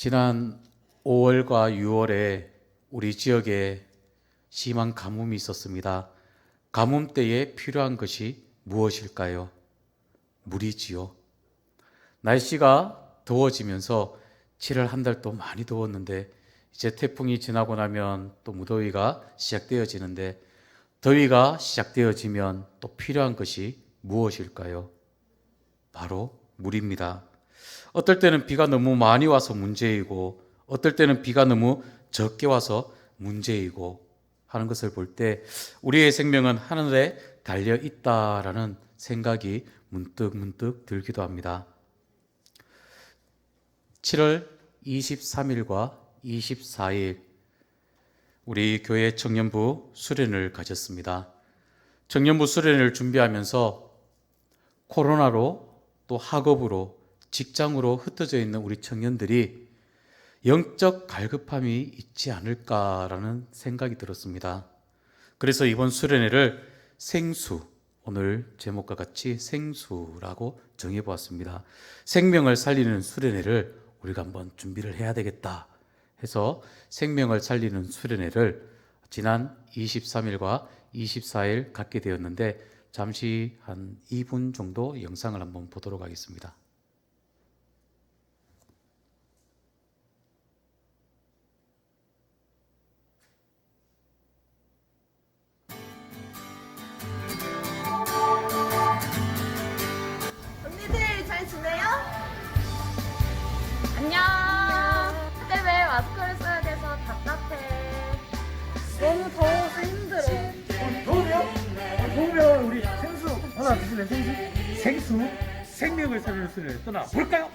지난 5월과 6월에 우리 지역에 심한 가뭄이 있었습니다. 가뭄 때에 필요한 것이 무엇일까요? 물이지요. 날씨가 더워지면서 7월 한 달 또 많이 더웠는데 이제 태풍이 지나고 나면 또 무더위가 시작되어지는데 더위가 시작되어지면 또 필요한 것이 무엇일까요? 바로 물입니다. 어떨 때는 비가 너무 많이 와서 문제이고 어떨 때는 비가 너무 적게 와서 문제이고 하는 것을 볼 때 우리의 생명은 하늘에 달려 있다라는 생각이 문득 들기도 합니다. 7월 23일과 24일 우리 교회 청년부 수련을 가졌습니다. 청년부 수련을 준비하면서 코로나로 또 학업으로 직장으로 흩어져 있는 우리 청년들이 영적 갈급함이 있지 않을까라는 생각이 들었습니다. 그래서 이번 수련회를 생수, 오늘 제목과 같이 생수라고 정해보았습니다. 생명을 살리는 수련회를 우리가 한번 준비를 해야 되겠다 해서 생명을 살리는 수련회를 지난 23일과 24일 갖게 되었는데 잠시 한 2분 정도 영상을 한번 보도록 하겠습니다. 언니들 잘 지내요? 안녕. 근데 왜 마스크를 써야 돼서 답답해? 너무 더워서 힘들어. 더우면? 더우면 우리 생수 하나 드실래요? 생수? 생명을 살리는 수를 떠나 볼까요?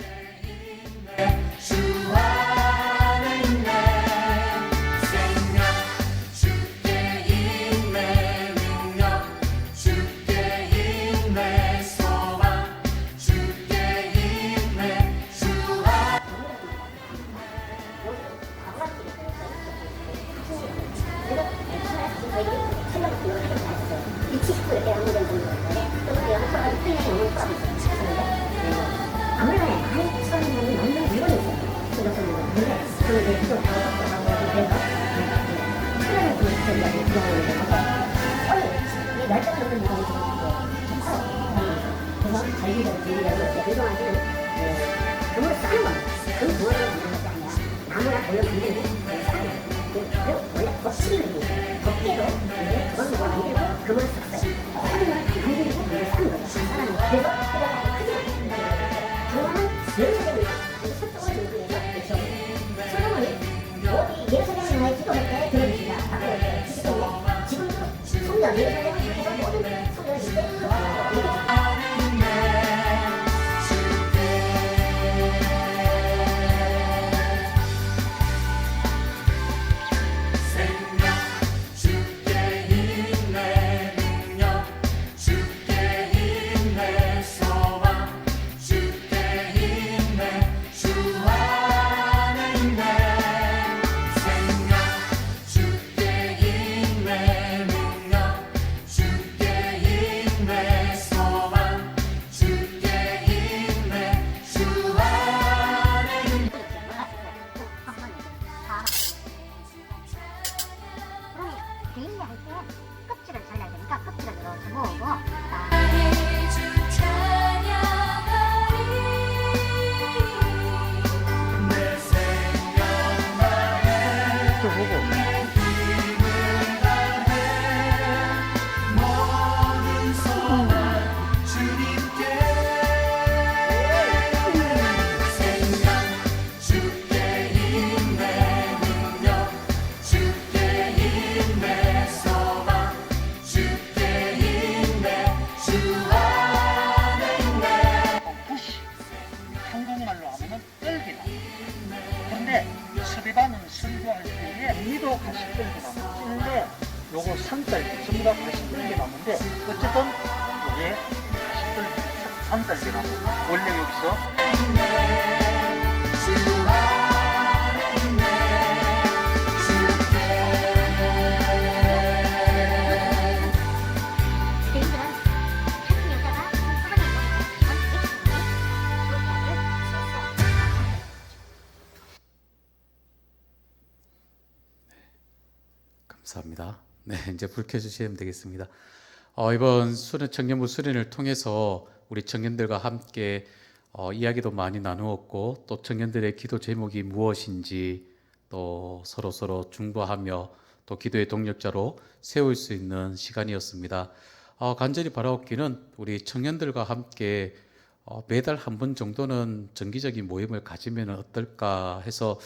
개인이 할 때 껍질을 잘라야 되니까 껍질을 넣어주고 또 보고 한국말로 하면 떨기나. 근데 수비반은 술구할 때에 미도 가시 떨기나무 찌는데 요거 산딸기 전부 다 가시 떨기나무인데 어쨌든 이게 가시 떨기 산딸기나무 원래 여기서 감사합니다. 네, 이제 불 켜주시면 되겠습니다. 이번 청년부 수련을 통해서 우리 청년들과 함께 이야기도 많이 나누었고, 또 청년들의 기도 제목이 무엇인지 또 서로 중보하며 또 기도의 동력자로 세울 수 있는 시간이었습니다. 간절히 바라옵기는 우리 청년들과 함께 매달 한 번 정도는 정기적인 모임을 가지면 어떨까 해서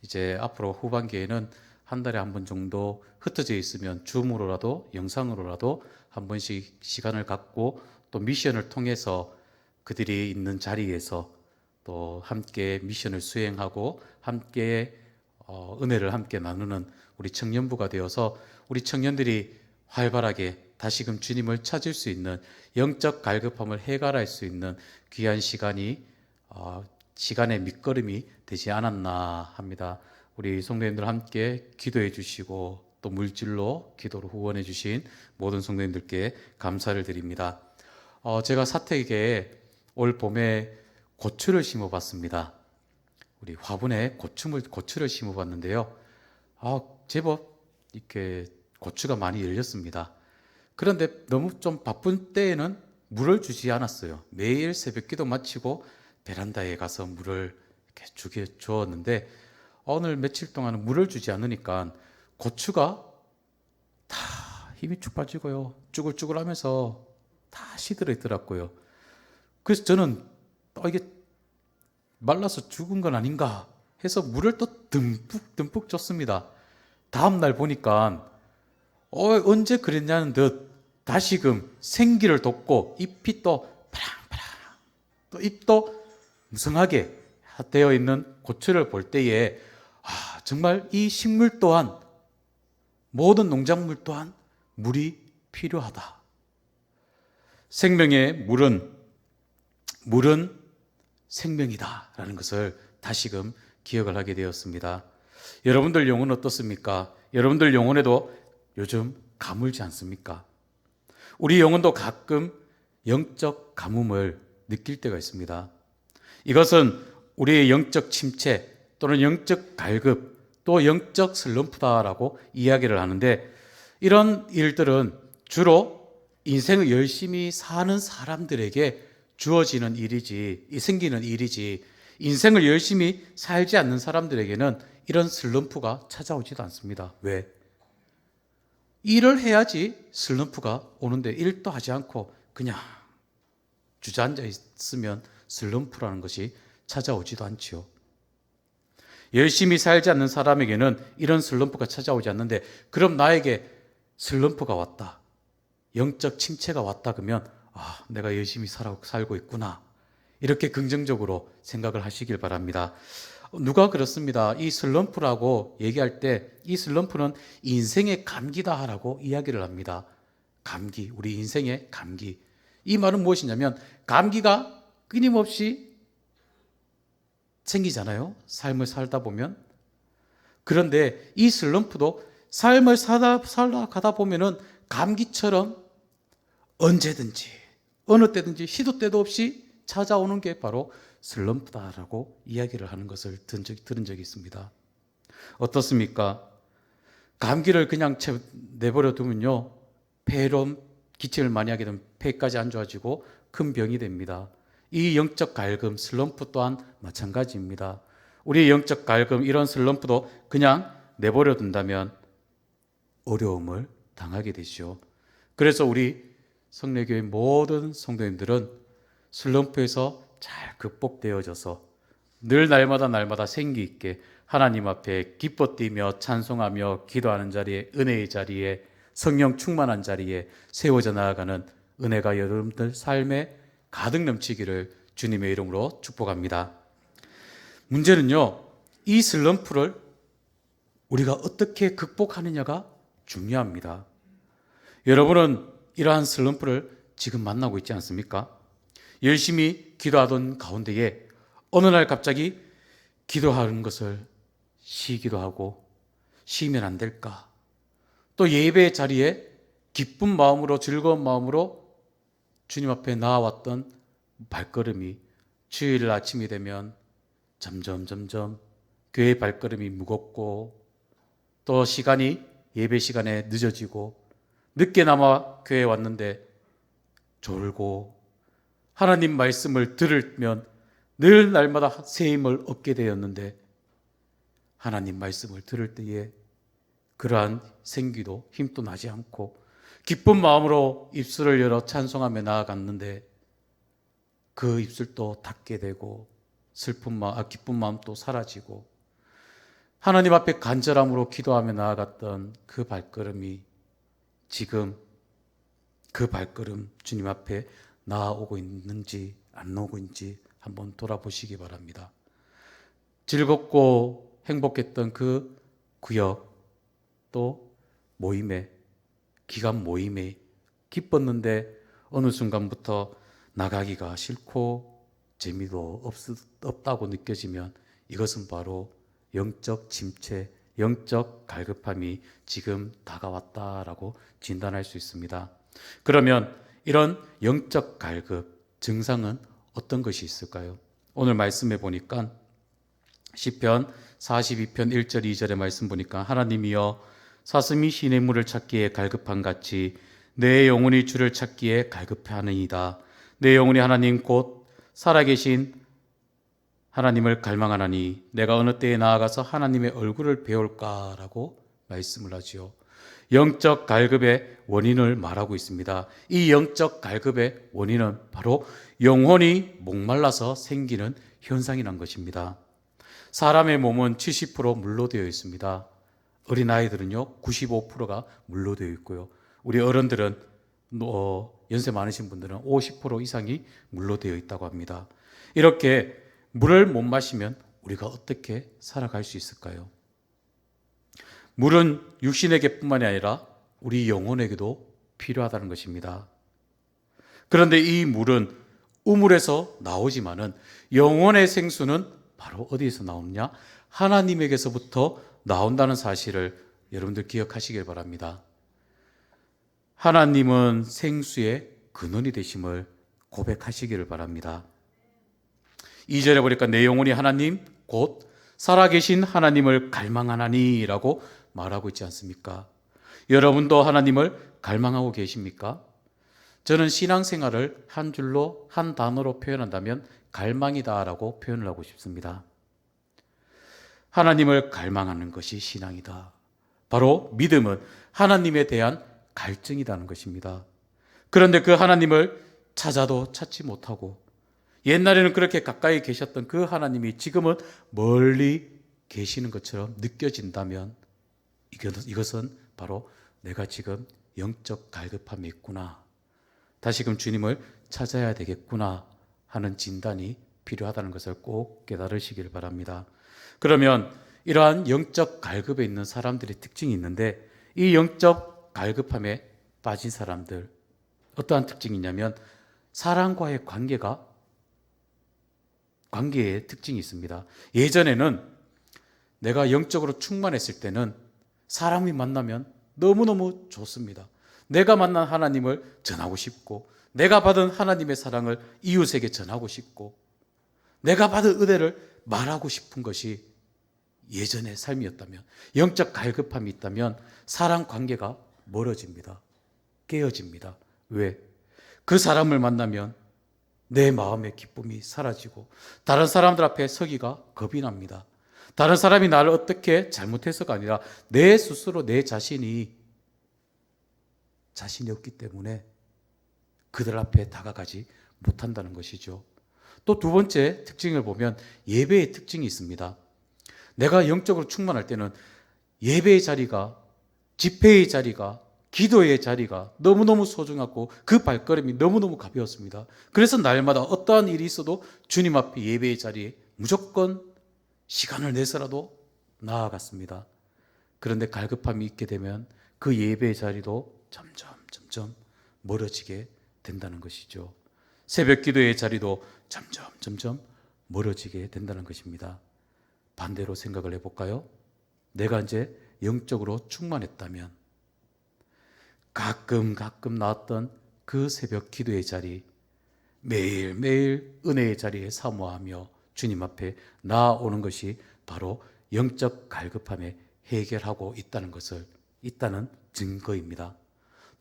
이제 앞으로 후반기에는 한 달에 한 번 정도 흩어져 있으면 줌으로라도 영상으로라도 한 번씩 시간을 갖고 또 미션을 통해서 그들이 있는 자리에서 또 함께 미션을 수행하고 함께 은혜를 함께 나누는 우리 청년부가 되어서 우리 청년들이 활발하게 다시금 주님을 찾을 수 있는 영적 갈급함을 해결할 수 있는 귀한 시간이 시간의 밑거름이 되지 않았나 합니다. 우리 성도님들 함께 기도해 주시고 또 물질로 기도로 후원해 주신 모든 성도님들께 감사를 드립니다. 제가 사택에 올 봄에 고추를 심어봤습니다. 우리 화분에 고추를 심어봤는데요. 제법 이렇게 고추가 많이 열렸습니다. 그런데 너무 좀 바쁜 때에는 물을 주지 않았어요. 매일 새벽기도 마치고 베란다에 가서 물을 이렇게 주었는데 오늘 며칠 동안은 물을 주지 않으니까 고추가 다 힘이 쭉 빠지고요. 쭈글쭈글하면서 다 시들어 있더라고요. 그래서 저는 이게 말라서 죽은 건 아닌가 해서 물을 또 듬뿍 줬습니다. 다음 날 보니까 언제 그랬냐는 듯 다시금 생기를 돋고 잎이 또 파랑파랑 또 잎도 무성하게 되어 있는 고추를 볼 때에 정말 이 식물 또한 모든 농작물 또한 물이 필요하다. 생명의 물은 생명이다라는 것을 다시금 기억을 하게 되었습니다. 여러분들 영혼 어떻습니까? 여러분들 영혼에도 요즘 가물지 않습니까? 우리 영혼도 가끔 영적 가뭄을 느낄 때가 있습니다. 이것은 우리의 영적 침체 또는 영적 갈급 또 영적 슬럼프다라고 이야기를 하는데, 이런 일들은 주로 인생을 열심히 사는 사람들에게 주어지는 일이지, 생기는 일이지, 인생을 열심히 살지 않는 사람들에게는 이런 슬럼프가 찾아오지도 않습니다. 왜? 일을 해야지 슬럼프가 오는데 일도 하지 않고 그냥 주저앉아 있으면 슬럼프라는 것이 찾아오지도 않지요. 열심히 살지 않는 사람에게는 이런 슬럼프가 찾아오지 않는데, 그럼 나에게 슬럼프가 왔다, 영적 침체가 왔다 그러면 내가 열심히 살고 있구나, 이렇게 긍정적으로 생각을 하시길 바랍니다. 누가 그렇습니다. 이 슬럼프라고 얘기할 때 이 슬럼프는 인생의 감기다라고 이야기를 합니다. 감기, 우리 인생의 감기. 이 말은 무엇이냐면 감기가 끊임없이 생기잖아요. 삶을 살다 보면. 그런데 이 슬럼프도 삶을 살다 가다 보면은 감기처럼 언제든지 어느 때든지 시도 때도 없이 찾아오는 게 바로 슬럼프다라고 이야기를 하는 것을 들은 적이 있습니다. 어떻습니까? 감기를 그냥 내버려 두면요, 폐렴, 기침을 많이 하게 되면 폐까지 안 좋아지고 큰 병이 됩니다. 이 영적 갈금, 슬럼프 또한 마찬가지입니다. 우리의 영적 갈금, 이런 슬럼프도 그냥 내버려 둔다면 어려움을 당하게 되죠. 그래서 우리 성례교회 모든 성도님들은 슬럼프에서 잘 극복되어져서 늘 날마다 생기 있게 하나님 앞에 기뻐 뛰며 찬송하며 기도하는 자리에, 은혜의 자리에, 성령 충만한 자리에 세워져 나아가는 은혜가 여러분들 삶에 가득 넘치기를 주님의 이름으로 축복합니다. 문제는요, 이 슬럼프를 우리가 어떻게 극복하느냐가 중요합니다. 여러분은 이러한 슬럼프를 지금 만나고 있지 않습니까? 열심히 기도하던 가운데에 어느 날 갑자기 기도하는 것을 쉬기도 하고, 쉬면 안 될까? 또 예배 자리에 기쁜 마음으로, 즐거운 마음으로 주님 앞에 나아왔던 발걸음이 주일 아침이 되면 점점 교회 발걸음이 무겁고, 또 시간이 예배 시간에 늦어지고 늦게나마 교회에 왔는데 졸고 하나님 말씀을 들으면 늘 날마다 새 힘을 얻게 되었는데 하나님 말씀을 들을 때에 그러한 생기도 힘도 나지 않고 기쁜 마음으로 입술을 열어 찬송하며 나아갔는데 그 입술도 닫게 되고 기쁜 마음도 사라지고 하나님 앞에 간절함으로 기도하며 나아갔던 그 발걸음이 지금 그 발걸음 주님 앞에 나아오고 있는지 안 오고 있는지 한번 돌아보시기 바랍니다. 즐겁고 행복했던 그 구역 또 기간 모임에 기뻤는데 어느 순간부터 나가기가 싫고 재미도 없다고 느껴지면 이것은 바로 영적 침체, 영적 갈급함이 지금 다가왔다라고 진단할 수 있습니다. 그러면 이런 영적 갈급 증상은 어떤 것이 있을까요? 오늘 말씀해 보니까 시편 42편 1절 2절의 말씀 보니까 하나님이여 사슴이 시냇물을 찾기에 갈급한 같이 내 영혼이 주를 찾기에 갈급하느니이다. 내 영혼이 하나님 곧 살아계신 하나님을 갈망하나니 내가 어느 때에 나아가서 하나님의 얼굴을 배울까라고 말씀을 하지요. 영적 갈급의 원인을 말하고 있습니다. 이 영적 갈급의 원인은 바로 영혼이 목말라서 생기는 현상이란 것입니다. 사람의 몸은 70% 물로 되어 있습니다. 어린아이들은요 95%가 물로 되어 있고요. 우리 어른들은 연세 많으신 분들은 50% 이상이 물로 되어 있다고 합니다. 이렇게 물을 못 마시면 우리가 어떻게 살아갈 수 있을까요? 물은 육신에게뿐만이 아니라 우리 영혼에게도 필요하다는 것입니다. 그런데 이 물은 우물에서 나오지만은 영혼의 생수는 바로 어디에서 나오느냐? 하나님에게서부터 나온다는 사실을 여러분들 기억하시길 바랍니다. 하나님은 생수의 근원이 되심을 고백하시기를 바랍니다. 2절에 보니까 내 영혼이 하나님 곧 살아계신 하나님을 갈망하나니 라고 말하고 있지 않습니까? 여러분도 하나님을 갈망하고 계십니까? 저는 신앙생활을 한 줄로 한 단어로 표현한다면 갈망이다 라고 표현을 하고 싶습니다. 하나님을 갈망하는 것이 신앙이다. 바로 믿음은 하나님에 대한 갈증이라는 것입니다. 그런데 그 하나님을 찾아도 찾지 못하고 옛날에는 그렇게 가까이 계셨던 그 하나님이 지금은 멀리 계시는 것처럼 느껴진다면 이것은 바로 내가 지금 영적 갈급함이 있구나. 다시금 주님을 찾아야 되겠구나 하는 진단이 필요하다는 것을 꼭 깨달으시길 바랍니다. 그러면 이러한 영적 갈급에 있는 사람들의 특징이 있는데 이 영적 갈급함에 빠진 사람들 어떠한 특징이 있냐면 사람과의 관계의 특징이 있습니다. 예전에는 내가 영적으로 충만했을 때는 사람이 만나면 너무너무 좋습니다. 내가 만난 하나님을 전하고 싶고 내가 받은 하나님의 사랑을 이웃에게 전하고 싶고 내가 받은 은혜를 말하고 싶은 것이 예전의 삶이었다면 영적 갈급함이 있다면 사람 관계가 멀어집니다. 깨어집니다. 왜? 그 사람을 만나면 내 마음의 기쁨이 사라지고 다른 사람들 앞에 서기가 겁이 납니다. 다른 사람이 나를 어떻게 잘못해서가 아니라 내 스스로 내 자신이 없기 때문에 그들 앞에 다가가지 못한다는 것이죠. 또 두 번째 특징을 보면 예배의 특징이 있습니다. 내가 영적으로 충만할 때는 예배의 자리가, 집회의 자리가, 기도의 자리가 너무너무 소중하고 그 발걸음이 너무너무 가벼웠습니다. 그래서 날마다 어떠한 일이 있어도 주님 앞에 예배의 자리에 무조건 시간을 내서라도 나아갔습니다. 그런데 갈급함이 있게 되면 그 예배의 자리도 점점 멀어지게 된다는 것이죠. 새벽 기도의 자리도 점점 멀어지게 된다는 것입니다. 반대로 생각을 해볼까요? 내가 이제 영적으로 충만했다면 가끔 나왔던 그 새벽 기도의 자리, 매일매일 은혜의 자리에 사모하며 주님 앞에 나아오는 것이 바로 영적 갈급함에 해결하고 있다는 것을 있다는 증거입니다.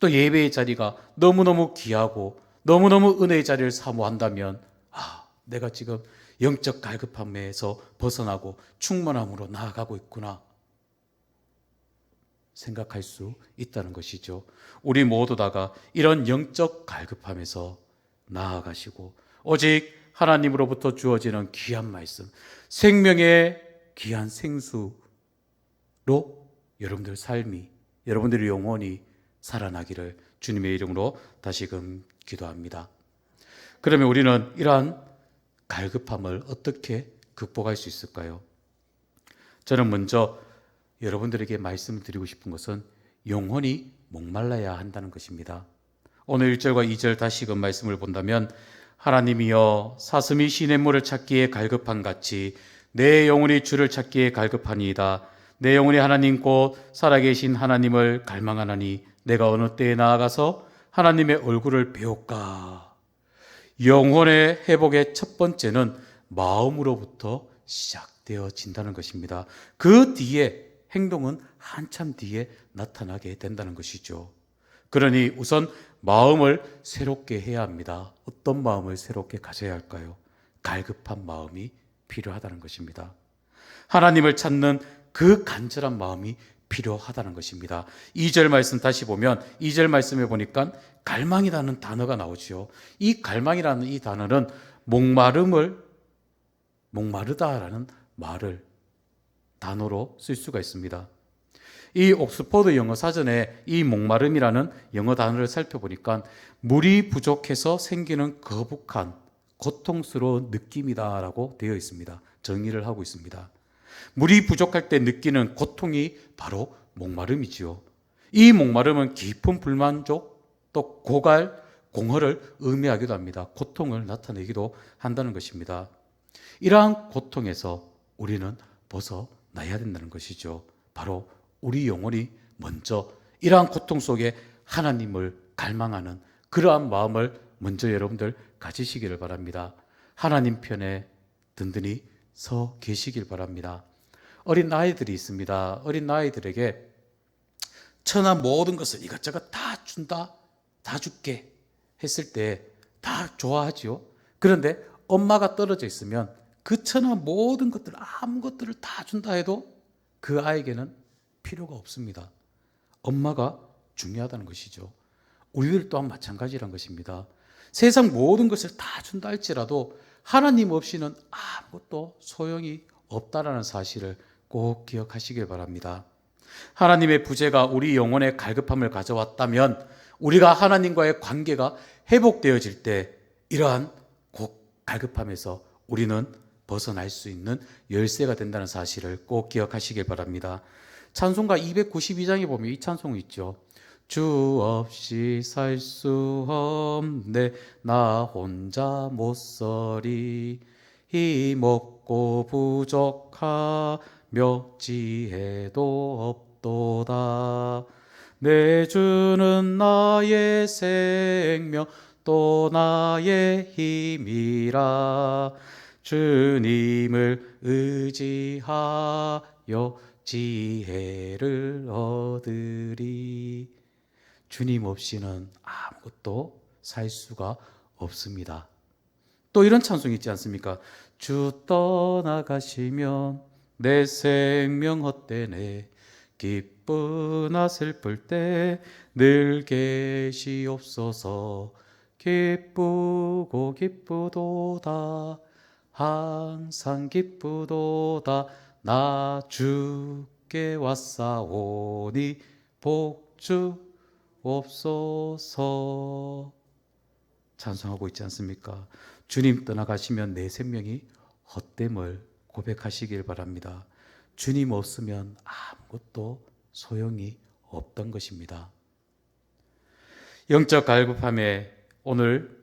또 예배의 자리가 너무너무 귀하고 너무너무 은혜의 자리를 사모한다면 내가 지금 영적 갈급함에서 벗어나고 충만함으로 나아가고 있구나 생각할 수 있다는 것이죠. 우리 모두 다가 이런 영적 갈급함에서 나아가시고 오직 하나님으로부터 주어지는 귀한 말씀, 생명의 귀한 생수로 여러분들 삶이, 여러분들의 영혼이 살아나기를 주님의 이름으로 다시금 기도합니다. 그러면 우리는 이러한 갈급함을 어떻게 극복할 수 있을까요? 저는 먼저 여러분들에게 말씀을 드리고 싶은 것은 영혼이 목말라야 한다는 것입니다. 오늘 1절과 2절 다시금 말씀을 본다면 하나님이여 사슴이 시냇물을 찾기에 갈급한 같이 내 영혼이 주를 찾기에 갈급하니이다. 내 영혼이 하나님 곧 살아계신 하나님을 갈망하나니 내가 어느 때에 나아가서 하나님의 얼굴을 배울까? 영혼의 회복의 첫 번째는 마음으로부터 시작되어진다는 것입니다. 그 뒤에 행동은 한참 뒤에 나타나게 된다는 것이죠. 그러니 우선 마음을 새롭게 해야 합니다. 어떤 마음을 새롭게 가져야 할까요? 갈급한 마음이 필요하다는 것입니다. 하나님을 찾는 그 간절한 마음이 필요하다는 것입니다. 2절 말씀 다시 보면 2절 말씀에 보니까 갈망이라는 단어가 나오죠. 이 갈망이라는 이 단어는 목마르다라는 단어로 쓸 수가 있습니다. 이 옥스퍼드 영어 사전에 이 목마름이라는 영어 단어를 살펴보니까 물이 부족해서 생기는 거북한 고통스러운 느낌이다라고 되어 있습니다. 정의를 하고 있습니다. 물이 부족할 때 느끼는 고통이 바로 목마름이지요. 이 목마름은 깊은 불만족 또 고갈, 공허를 의미하기도 합니다. 고통을 나타내기도 한다는 것입니다. 이러한 고통에서 우리는 벗어나야 된다는 것이죠. 바로 우리 영혼이 먼저 이러한 고통 속에 하나님을 갈망하는 그러한 마음을 먼저 여러분들 가지시기를 바랍니다. 하나님 편에 든든히 서 계시길 바랍니다. 어린 아이들이 있습니다. 어린 아이들에게 천한 모든 것을 이것저것 다 준다, 다 줄게 했을 때 다 좋아하지요. 그런데 엄마가 떨어져 있으면 그 천한 모든 것들, 아무 것들을 다 준다 해도 그 아이에게는 필요가 없습니다. 엄마가 중요하다는 것이죠. 우리들 또한 마찬가지란 것입니다. 세상 모든 것을 다 준다 할지라도 하나님 없이는 아무것도 소용이 없다라는 사실을 꼭 기억하시길 바랍니다. 하나님의 부재가 우리 영혼의 갈급함을 가져왔다면 우리가 하나님과의 관계가 회복되어질 때 이러한 갈급함에서 우리는 벗어날 수 있는 열쇠가 된다는 사실을 꼭 기억하시길 바랍니다. 찬송가 292장에 보면 이 찬송이 있죠. 주 없이 살 수 없네 나 혼자 못 서리 힘없고 부족하며 지혜도 없도다 내 주는 나의 생명 또 나의 힘이라 주님을 의지하여 지혜를 얻으리. 주님 없이는 아무것도 살 수가 없습니다. 또 이런 찬송이 있지 않습니까? 주 떠나가시면 내 생명 헛되네 기쁘나 슬플 때 늘 계시옵소서 기쁘고 기쁘도다 항상 기쁘도다 나 주께 왔사오니 복주옵소서 찬송하고 있지 않습니까? 주님 떠나가시면 내 생명이 헛됨을 고백하시길 바랍니다. 주님 없으면 아무것도 소용이 없던 것입니다. 영적 갈급함에 오늘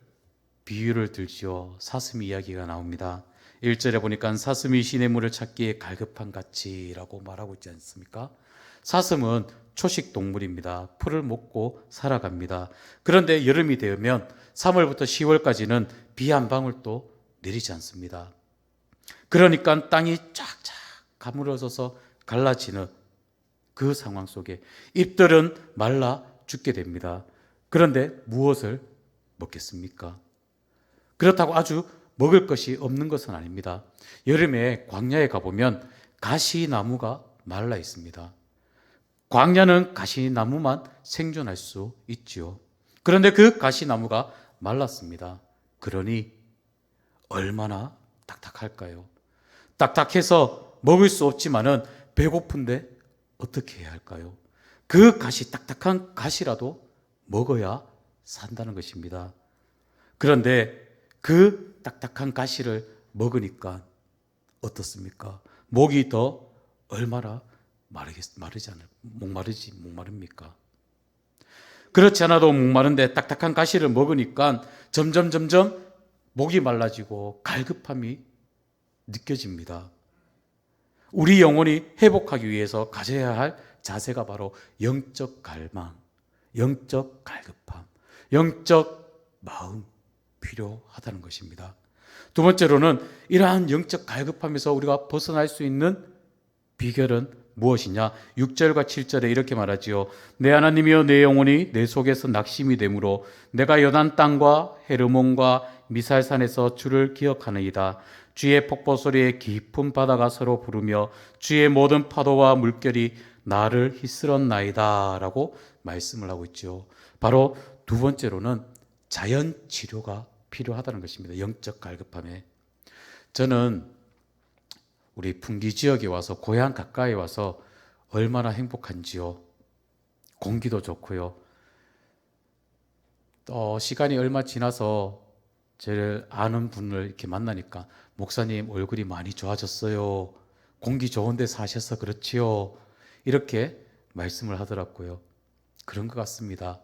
비유를 들지요. 사슴 이야기가 나옵니다. 1절에 보니까 사슴이 시냇물을 찾기에 갈급한 같이라고 말하고 있지 않습니까? 사슴은 초식 동물입니다. 풀을 먹고 살아갑니다. 그런데 여름이 되면 3월부터 10월까지는 비 한 방울도 내리지 않습니다. 그러니까 땅이 쫙쫙 가물어져서 갈라지는 그 상황 속에 잎들은 말라 죽게 됩니다. 그런데 무엇을 먹겠습니까? 그렇다고 아주 먹을 것이 없는 것은 아닙니다. 여름에 광야에 가보면 가시나무가 말라 있습니다. 광야는 가시나무만 생존할 수 있지요. 그런데 그 가시나무가 말랐습니다. 그러니 얼마나 딱딱할까요? 딱딱해서 먹을 수 없지만은 배고픈데 어떻게 해야 할까요? 그 가시, 딱딱한 가시라도 먹어야 산다는 것입니다. 그런데 그 딱딱한 가시를 먹으니까 어떻습니까? 목이 더 얼마나 목마릅니까? 그렇지 않아도 목마른데 딱딱한 가시를 먹으니까 점점 목이 말라지고 갈급함이 느껴집니다. 우리 영혼이 회복하기 위해서 가져야 할 자세가 바로 영적 갈망, 영적 갈급함, 영적 마음 필요하다는 것입니다. 두 번째로는 이러한 영적 갈급함에서 우리가 벗어날 수 있는 비결은 무엇이냐? 6절과 7절에 이렇게 말하지요. 내 하나님이여 내 영혼이 내 속에서 낙심이 되므로 내가 요단 땅과 헤르몬과 미살산에서 주를 기억하느이다. 주의 폭포 소리에 깊은 바다가 서로 부르며 주의 모든 파도와 물결이 나를 휩쓸었나이다 라고 말씀을 하고 있죠. 바로 두 번째로는 자연 치료가 필요하다는 것입니다. 영적 갈급함에. 저는 우리 풍기 지역에 와서 고향 가까이 와서 얼마나 행복한지요. 공기도 좋고요. 시간이 얼마 지나서 저를 아는 분을 이렇게 만나니까 목사님 얼굴이 많이 좋아졌어요. 공기 좋은 데 사셔서 그렇지요. 이렇게 말씀을 하더라고요. 그런 것 같습니다.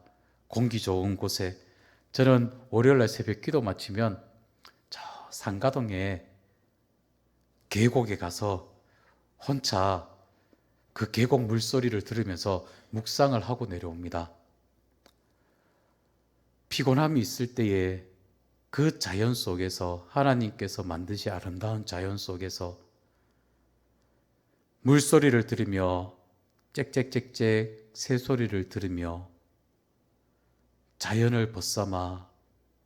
공기 좋은 곳에 저는 월요일날 새벽 기도 마치면 저 상가동에 계곡에 가서 혼자 그 계곡 물소리를 들으면서 묵상을 하고 내려옵니다. 피곤함이 있을 때에 그 자연 속에서 하나님께서 만드신 아름다운 자연 속에서 물소리를 들으며 짹짹짹짹 새소리를 들으며 자연을 벗삼아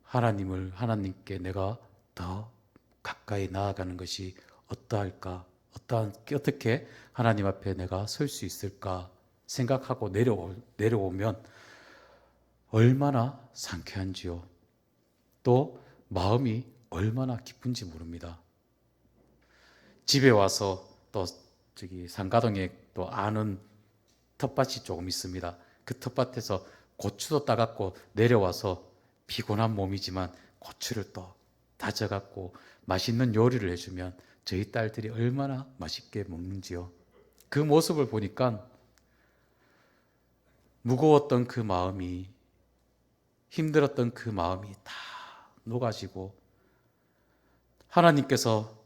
하나님께 내가 더 가까이 나아가는 것이 어떠할까? 어떻게 하나님 앞에 내가 설 수 있을까? 생각하고 내려오면 얼마나 상쾌한지요. 또 마음이 얼마나 기쁜지 모릅니다. 집에 와서 또 상가동에 또 아는 텃밭이 조금 있습니다. 그 텃밭에서 고추도 따갖고 내려와서 피곤한 몸이지만 고추를 또 다져갖고 맛있는 요리를 해주면 저희 딸들이 얼마나 맛있게 먹는지요. 그 모습을 보니까 무거웠던 그 마음이, 힘들었던 그 마음이 다 녹아지고 하나님께서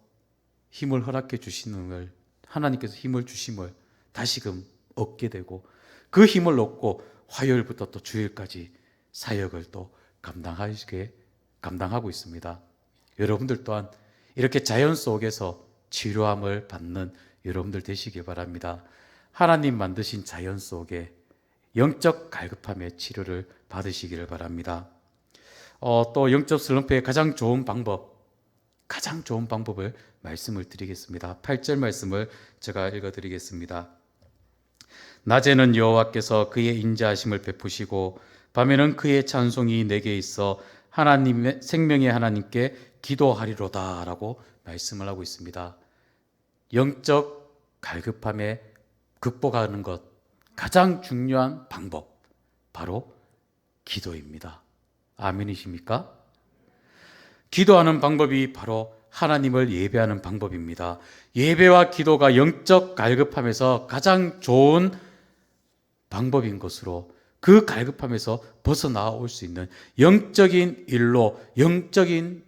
힘을 허락해 주시는 걸, 하나님께서 힘을 주심을 다시금 얻게 되고 그 힘을 얻고 화요일부터 또 주일까지 사역을 또 감당하고 있습니다. 여러분들 또한 이렇게 자연 속에서 치료함을 받는 여러분들 되시길 바랍니다. 하나님 만드신 자연 속에 영적 갈급함의 치료를 받으시기를 바랍니다. 또 영적 슬럼프의 가장 좋은 방법을 말씀을 드리겠습니다. 8절 말씀을 제가 읽어드리겠습니다. 낮에는 여호와께서 그의 인자하심을 베푸시고 밤에는 그의 찬송이 내게 있어 하나님의 생명의 하나님께 기도하리로다 라고 말씀을 하고 있습니다. 영적 갈급함에 극복하는 것 가장 중요한 방법 바로 기도입니다. 아멘이십니까? 기도하는 방법이 바로 하나님을 예배하는 방법입니다. 예배와 기도가 영적 갈급함에서 가장 좋은 방법인 것으로 그 갈급함에서 벗어나올 수 있는 영적인 일로 영적인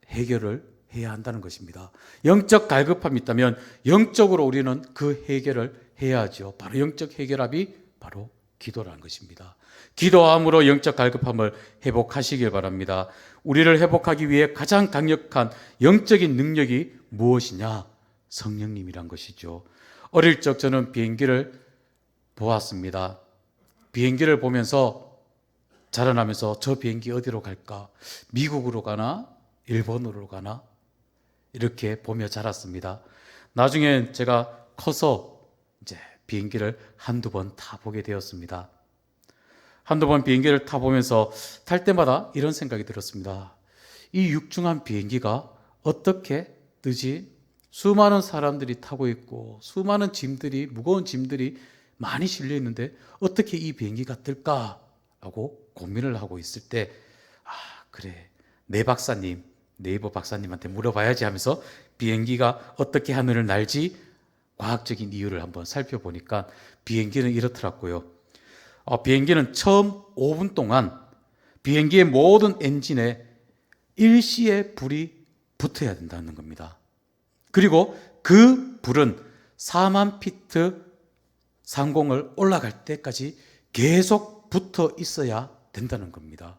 해결을 해야 한다는 것입니다. 영적 갈급함이 있다면 영적으로 우리는 그 해결을 해야죠. 바로 영적 해결합이 바로 기도라는 것입니다. 기도함으로 영적 갈급함을 회복하시길 바랍니다. 우리를 회복하기 위해 가장 강력한 영적인 능력이 무엇이냐? 성령님이란 것이죠. 어릴 적 저는 비행기를 보았습니다. 비행기를 보면서 자라나면서 저 비행기 어디로 갈까? 미국으로 가나? 일본으로 가나? 이렇게 보며 자랐습니다. 나중엔 제가 커서 이제 비행기를 한두 번 타보게 되었습니다. 한두 번 비행기를 타보면서 탈 때마다 이런 생각이 들었습니다. 이 육중한 비행기가 어떻게 뜨지? 수많은 사람들이 타고 있고 수많은 짐들이, 무거운 짐들이 많이 실려 있는데 어떻게 이 비행기가 뜰까라고 고민을 하고 있을 때, 그래, 내 박사님, 네이버 박사님한테 물어봐야지 하면서 비행기가 어떻게 하늘을 날지 과학적인 이유를 한번 살펴보니까 비행기는 이렇더라고요. 비행기는 처음 5분 동안 비행기의 모든 엔진에 일시에 불이 붙어야 된다는 겁니다. 그리고 그 불은 4만 피트 상공을 올라갈 때까지 계속 붙어 있어야 된다는 겁니다.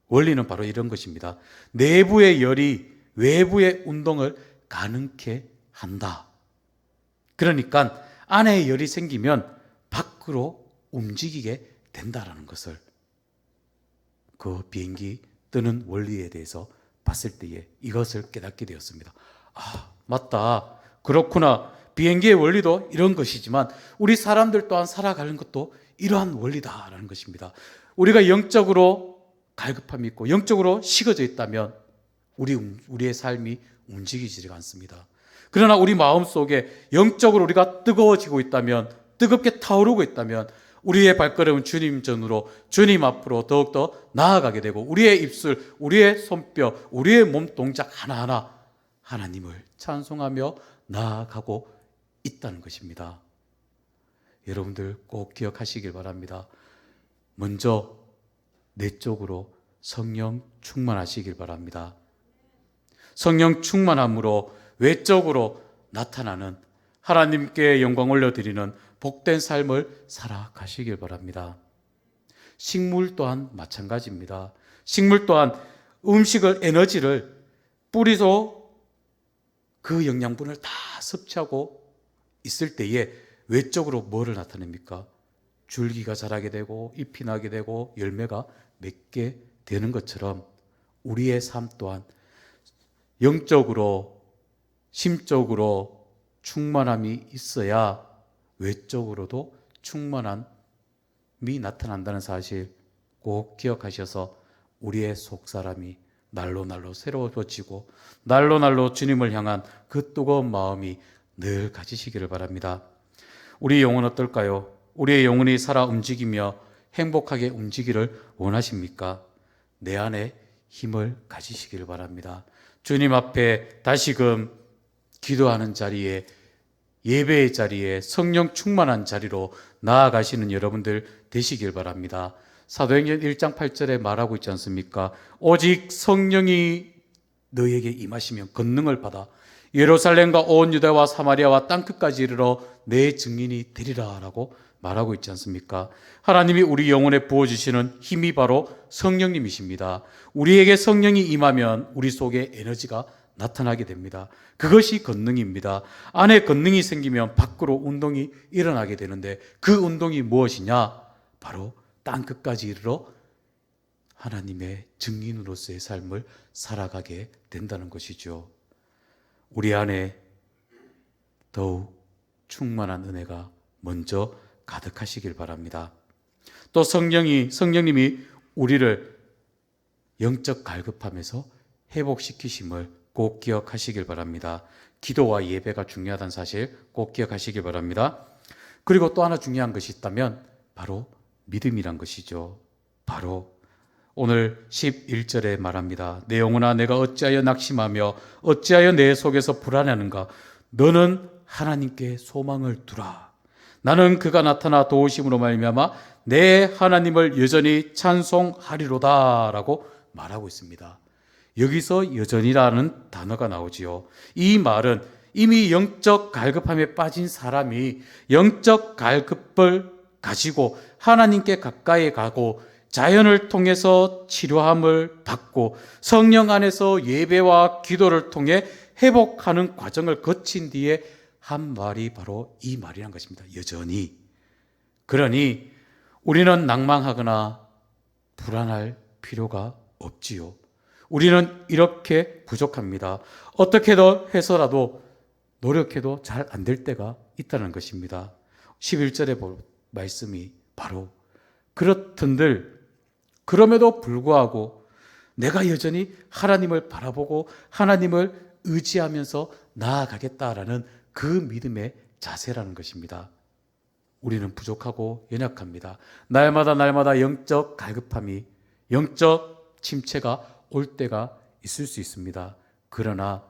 원리는 바로 이런 것입니다. 내부의 열이 외부의 운동을 가능케 한다. 그러니까 안에 열이 생기면 밖으로 움직이게 된다라는 것을 그 비행기 뜨는 원리에 대해서 봤을 때에 이것을 깨닫게 되었습니다. 맞다. 그렇구나. 비행기의 원리도 이런 것이지만 우리 사람들 또한 살아가는 것도 이러한 원리다라는 것입니다. 우리가 영적으로 갈급함이 있고 영적으로 식어져 있다면 우리의 삶이 움직이지가 않습니다. 그러나 우리 마음속에 영적으로 우리가 뜨거워지고 있다면, 뜨겁게 타오르고 있다면 우리의 발걸음은 주님 전으로, 주님 앞으로 더욱더 나아가게 되고 우리의 입술, 우리의 손뼈, 우리의 몸 동작 하나하나 하나님을 찬송하며 나아가고 있다는 것입니다. 여러분들 꼭 기억하시길 바랍니다. 먼저 내적으로 성령 충만하시길 바랍니다. 성령 충만함으로 외적으로 나타나는 하나님께 영광 올려드리는 복된 삶을 살아가시길 바랍니다. 식물 또한 마찬가지입니다. 식물 또한 음식을, 에너지를 뿌리로 그 영양분을 다 섭취하고 있을 때에 외적으로 뭐를 나타냅니까? 줄기가 자라게 되고 잎이 나게 되고 열매가 맺게 되는 것처럼 우리의 삶 또한 영적으로, 심적으로 충만함이 있어야 외적으로도 충만함이 나타난다는 사실 꼭 기억하셔서 우리의 속사람이 날로 새로워지고 날로 주님을 향한 그 뜨거운 마음이 늘 가지시기를 바랍니다. 우리의 영혼 어떨까요? 우리의 영혼이 살아 움직이며 행복하게 움직이기를 원하십니까? 내 안에 힘을 가지시기를 바랍니다. 주님 앞에 다시금 기도하는 자리에, 예배의 자리에, 성령 충만한 자리로 나아가시는 여러분들 되시길 바랍니다. 사도행전 1장 8절에 말하고 있지 않습니까? 오직 성령이 너에게 임하시면 권능을 받아 예루살렘과 온 유다와 사마리아와 땅끝까지 이르러 내 증인이 되리라 라고 말하고 있지 않습니까? 하나님이 우리 영혼에 부어주시는 힘이 바로 성령님이십니다. 우리에게 성령이 임하면 우리 속에 에너지가 나타나게 됩니다. 그것이 권능입니다. 안에 권능이 생기면 밖으로 운동이 일어나게 되는데 그 운동이 무엇이냐? 바로 땅끝까지 이르러 하나님의 증인으로서의 삶을 살아가게 된다는 것이죠. 우리 안에 더욱 충만한 은혜가 먼저 가득하시길 바랍니다. 또 성령님이 우리를 영적 갈급함에서 회복시키심을 꼭 기억하시길 바랍니다. 기도와 예배가 중요하다는 사실 꼭 기억하시길 바랍니다. 그리고 또 하나 중요한 것이 있다면 바로 믿음이란 것이죠. 바로 오늘 11절에 말합니다. 내 영혼아 내가 어찌하여 낙심하며 어찌하여 내 속에서 불안해하는가? 너는 하나님께 소망을 두라. 나는 그가 나타나 도우심으로 말미암아 내 하나님을 여전히 찬송하리로다 라고 말하고 있습니다. 여기서 여전이라는 단어가 나오지요. 이 말은 이미 영적 갈급함에 빠진 사람이 영적 갈급을 가지고 하나님께 가까이 가고 자연을 통해서 치료함을 받고 성령 안에서 예배와 기도를 통해 회복하는 과정을 거친 뒤에 한 말이 바로 이 말이란 것입니다. 여전히. 그러니 우리는 낭망하거나 불안할 필요가 없지요. 우리는 이렇게 부족합니다. 어떻게든 해서라도 노력해도 잘 안 될 때가 있다는 것입니다. 11절의 말씀이 바로 그렇던들 그럼에도 불구하고 내가 여전히 하나님을 바라보고 하나님을 의지하면서 나아가겠다라는 그 믿음의 자세라는 것입니다. 우리는 부족하고 연약합니다. 날마다 영적 갈급함이, 영적 침체가 올 때가 있을 수 있습니다. 그러나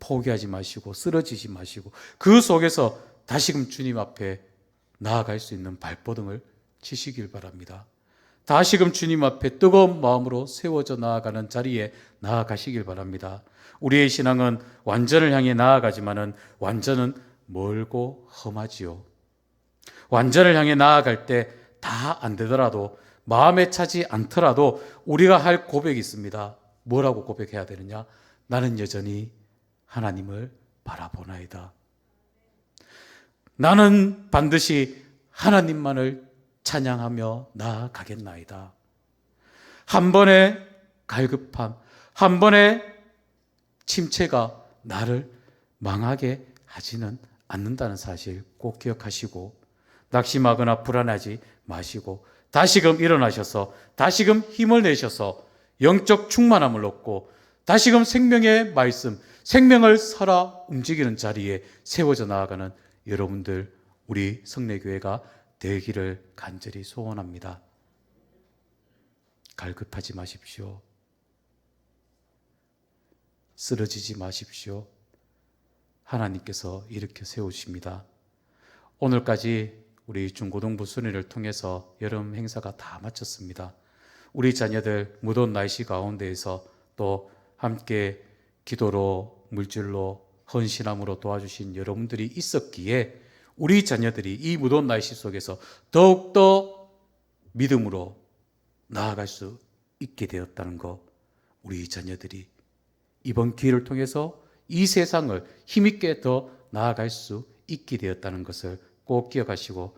포기하지 마시고 쓰러지지 마시고 그 속에서 다시금 주님 앞에 나아갈 수 있는 발버둥을 치시길 바랍니다. 다시금 주님 앞에 뜨거운 마음으로 세워져 나아가는 자리에 나아가시길 바랍니다. 우리의 신앙은 완전을 향해 나아가지만은 완전은 멀고 험하지요. 완전을 향해 나아갈 때 다 안 되더라도 마음에 차지 않더라도 우리가 할 고백이 있습니다. 뭐라고 고백해야 되느냐? 나는 여전히 하나님을 바라보나이다. 나는 반드시 하나님만을 찬양하며 나아가겠나이다. 한 번의 갈급함, 한 번의 침체가 나를 망하게 하지는 않는다는 사실 꼭 기억하시고 낙심하거나 불안하지 마시고 다시금 일어나셔서 다시금 힘을 내셔서 영적 충만함을 얻고 다시금 생명의 말씀, 생명을 살아 움직이는 자리에 세워져 나아가는 여러분들, 우리 성례교회가 되기를 간절히 소원합니다. 갈급하지 마십시오. 쓰러지지 마십시오. 하나님께서 일으켜 세우십니다. 오늘까지 우리 중고등부 순회를 통해서 여름 행사가 다 마쳤습니다. 우리 자녀들 무더운 날씨 가운데에서 또 함께 기도로 물질로 헌신함으로 도와주신 여러분들이 있었기에 우리 자녀들이 이 무더운 날씨 속에서 더욱더 믿음으로 나아갈 수 있게 되었다는 것, 우리 자녀들이 이번 기회를 통해서 이 세상을 힘있게 더 나아갈 수 있게 되었다는 것을 꼭 기억하시고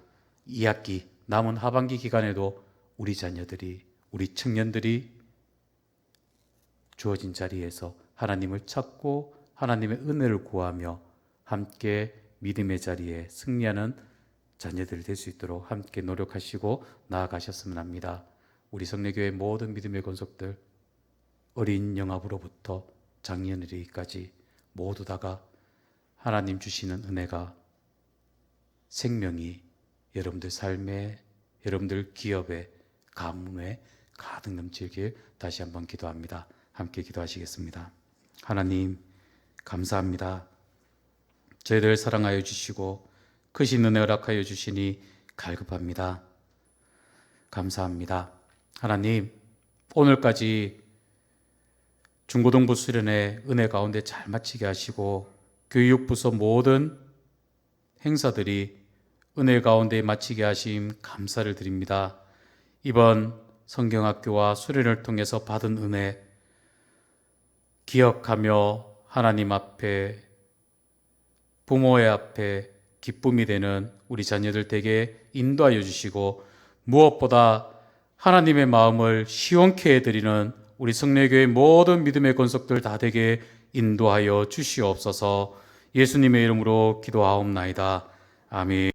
2학기 남은 하반기 기간에도 우리 자녀들이, 우리 청년들이 주어진 자리에서 하나님을 찾고 하나님의 은혜를 구하며 함께 믿음의 자리에 승리하는 자녀들이 될 수 있도록 함께 노력하시고 나아가셨으면 합니다. 우리 성례교회 모든 믿음의 권속들, 어린 영아부로부터 장년이르기까지 모두 다가 하나님 주시는 은혜가, 생명이 여러분들 삶에, 여러분들 기업에, 가문에 가득 넘치길 다시 한번 기도합니다. 함께 기도하시겠습니다. 하나님 감사합니다. 저희들 사랑하여 주시고 크신 은혜 허락하여 주시니 갈급합니다. 감사합니다. 하나님, 오늘까지 중고등부 수련회 은혜 가운데 잘 마치게 하시고 교육부서 모든 행사들이 은혜 가운데 마치게 하심 감사를 드립니다. 이번 성경학교와 수련을 통해서 받은 은혜 기억하며 하나님 앞에, 부모의 앞에 기쁨이 되는 우리 자녀들 되게 인도하여 주시고 무엇보다 하나님의 마음을 시원케 해드리는 우리 성례교회 모든 믿음의 권속들 다 되게 인도하여 주시옵소서. 예수님의 이름으로 기도하옵나이다. 아멘.